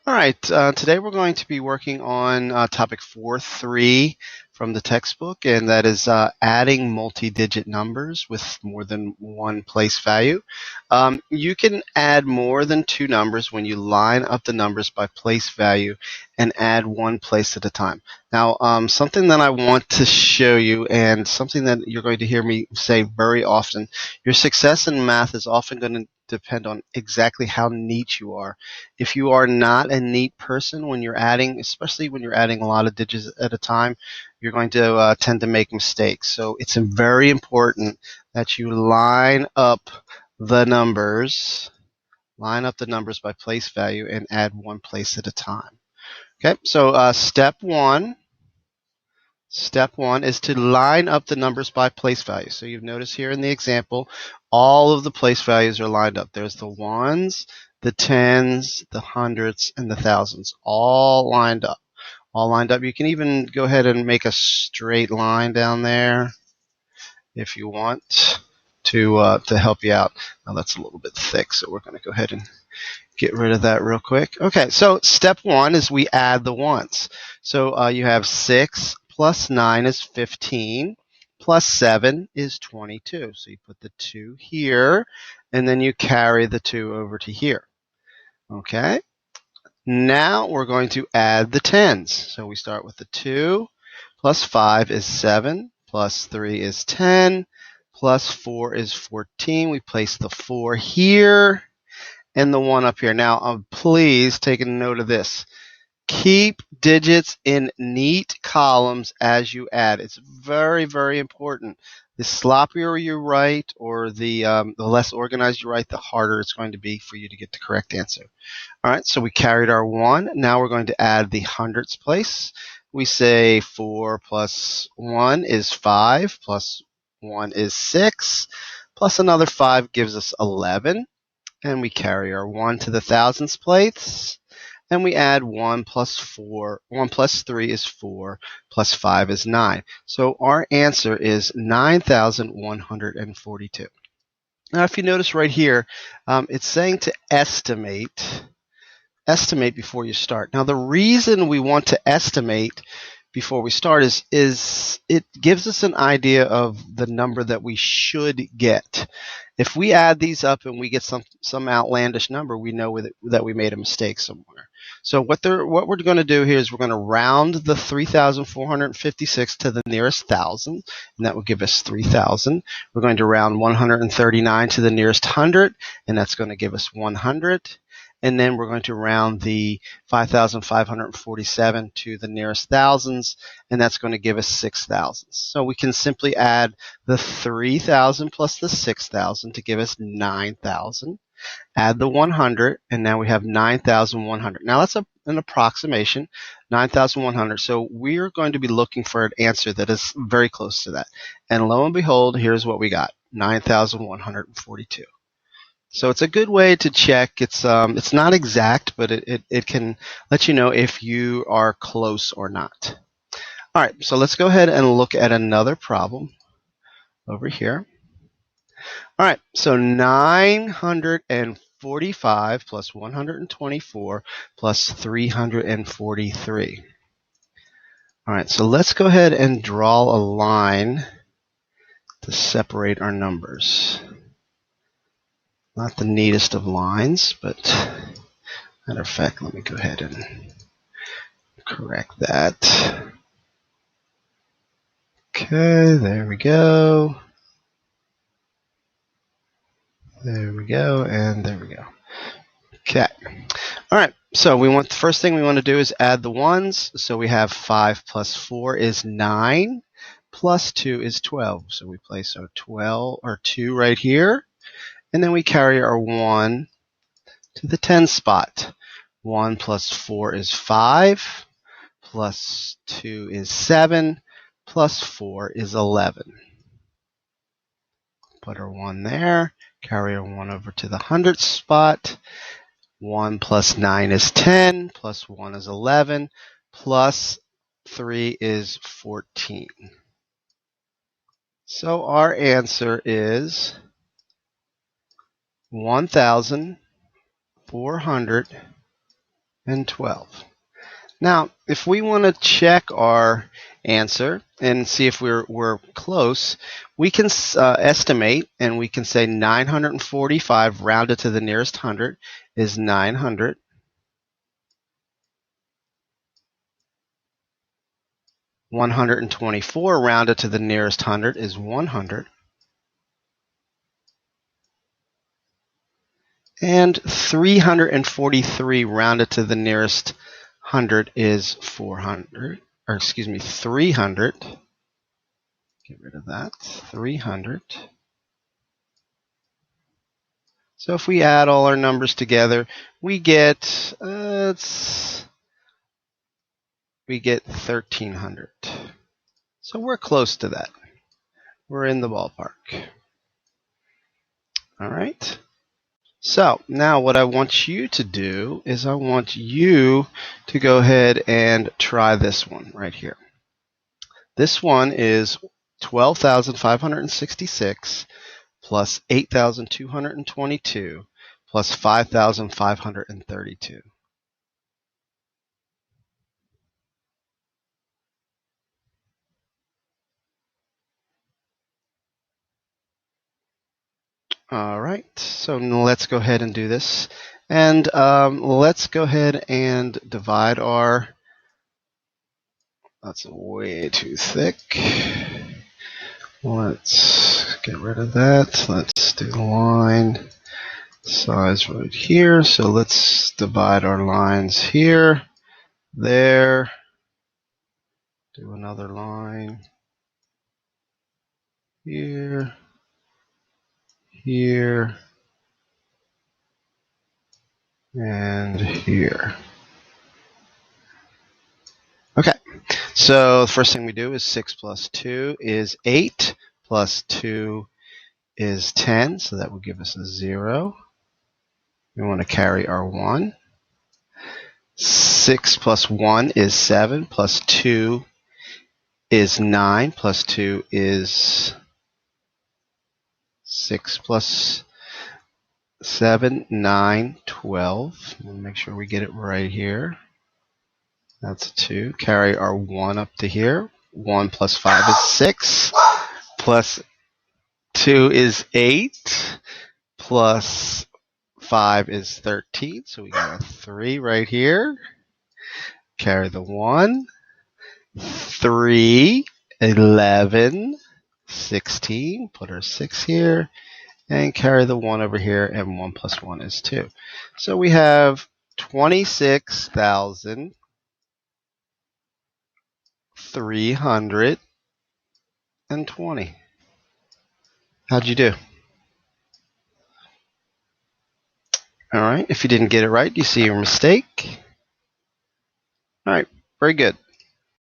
All right, today we're going to be working on topic 4.3 from the textbook, and that is adding multi-digit numbers with more than one place value. You can add more than two numbers when you line up the numbers by place value and add one place at a time. Now, something that I want to show you, and something that you're going to hear me say very often, your success in math is often going to depend on exactly how neat you are. If you are not a neat person when you're adding, especially when you're adding a lot of digits at a time, you're going to tend to make mistakes. So it's very important that you line up the numbers, by place value and add one place at a time. Okay, so Step one is to line up the numbers by place value. So you've noticed here in the example, all of the place values are lined up. There's the ones, the tens, the hundreds, and the thousands, all lined up. You can even go ahead and make a straight line down there if you want to help you out. Now that's a little bit thick, so we're going to go ahead and get rid of that real quick. Okay, so step one is we add the ones. So you have 6 plus 9 is 15, plus 7 is 22. So you put the 2 here, and then you carry the 2 over to here. Okay, now we're going to add the tens. So we start with the 2, plus 5 is 7, plus 3 is 10, plus 4 is 14. We place the 4 here and the 1 up here. Now, please take a note of this. Keep digits in neat columns as you add. It's very, very important. The sloppier you write, or the less organized you write, the harder it's going to be for you to get the correct answer. All right, so we carried our 1. Now we're going to add the hundredths place. We say 4 plus 1 is 5, plus 1 is 6, plus another 5 gives us 11. And we carry our 1 to the thousandths place, and we add 1 plus 3 is 4, plus 5 is 9. So our answer is 9,142. Now, if you notice right here, it's saying to estimate before you start. Now, the reason we want to estimate before we start is it gives us an idea of the number that we should get. If we add these up and we get some outlandish number, we know that we made a mistake somewhere. So what we're going to do here is we're going to round the 3,456 to the nearest thousand, and that will give us 3,000. We're going to round 139 to the nearest hundred, and that's going to give us 100. And then we're going to round the 5,547 to the nearest thousands, and that's going to give us 6,000. So we can simply add the 3,000 plus the 6,000 to give us 9,000. Add the 100, and now we have 9,100. Now that's an approximation, 9,100. So we're going to be looking for an answer that is very close to that. And lo and behold, here's what we got, 9,142. So it's a good way to check. It's not exact, but it can let you know if you are close or not. All right, so let's go ahead and look at another problem over here. All right, so 945 plus 124 plus 343. All right, so let's go ahead and draw a line to separate our numbers. Not the neatest of lines, but matter of fact, let me go ahead and correct that. Okay, there we go. There we go, and there we go. Okay. All right, so the first thing we want to do is add the ones. So we have 5 plus 4 is 9, plus 2 is 12. So we place our 2 right here, and then we carry our 1 to the 10 spot. 1 plus 4 is 5, plus 2 is 7, plus 4 is 11. Put our 1 there, carry our 1 over to the hundredths spot. 1 plus 9 is 10, plus 1 is 11, plus 3 is 14. So our answer is 1,442. and 12. Now, if we want to check our answer and see if we're close, we can estimate, and we can say 945 rounded to the nearest hundred is 900. 124 rounded to the nearest hundred is 100. And 343 rounded to the nearest hundred is 400. Or excuse me, 300. Get rid of that. 300. So if we add all our numbers together, we get 1,300. So we're close to that. We're in the ballpark. All right. So now what I want you to do is I want you to go ahead and try this one right here. This one is 12,566 plus 8,222 plus 5,532. All right, so let's go ahead and do this. And let's go ahead and divide our, that's way too thick. Let's get rid of that. Let's do the line size right here. So let's divide our lines here, there, do another line here, here, and here. Okay, so the first thing we do is 6 plus 2 is 8, plus 2 is 10, so that will give us a 0. We want to carry our 1. 6 plus 1 is 7, plus 2 is 9, plus 2 is 6, plus 7, 9, 12. We'll make sure we get it right here. That's a 2. Carry our 1 up to here. 1 plus 5 is 6, plus 2 is 8, plus 5 is 13. So we got a 3 right here. Carry the 1. 3, 11, 16. Put our 6 here. And carry the 1 over here. And 1 plus 1 is 2. So we have 26,320. How'd you do? All right. If you didn't get it right, you see your mistake. All right. Very good.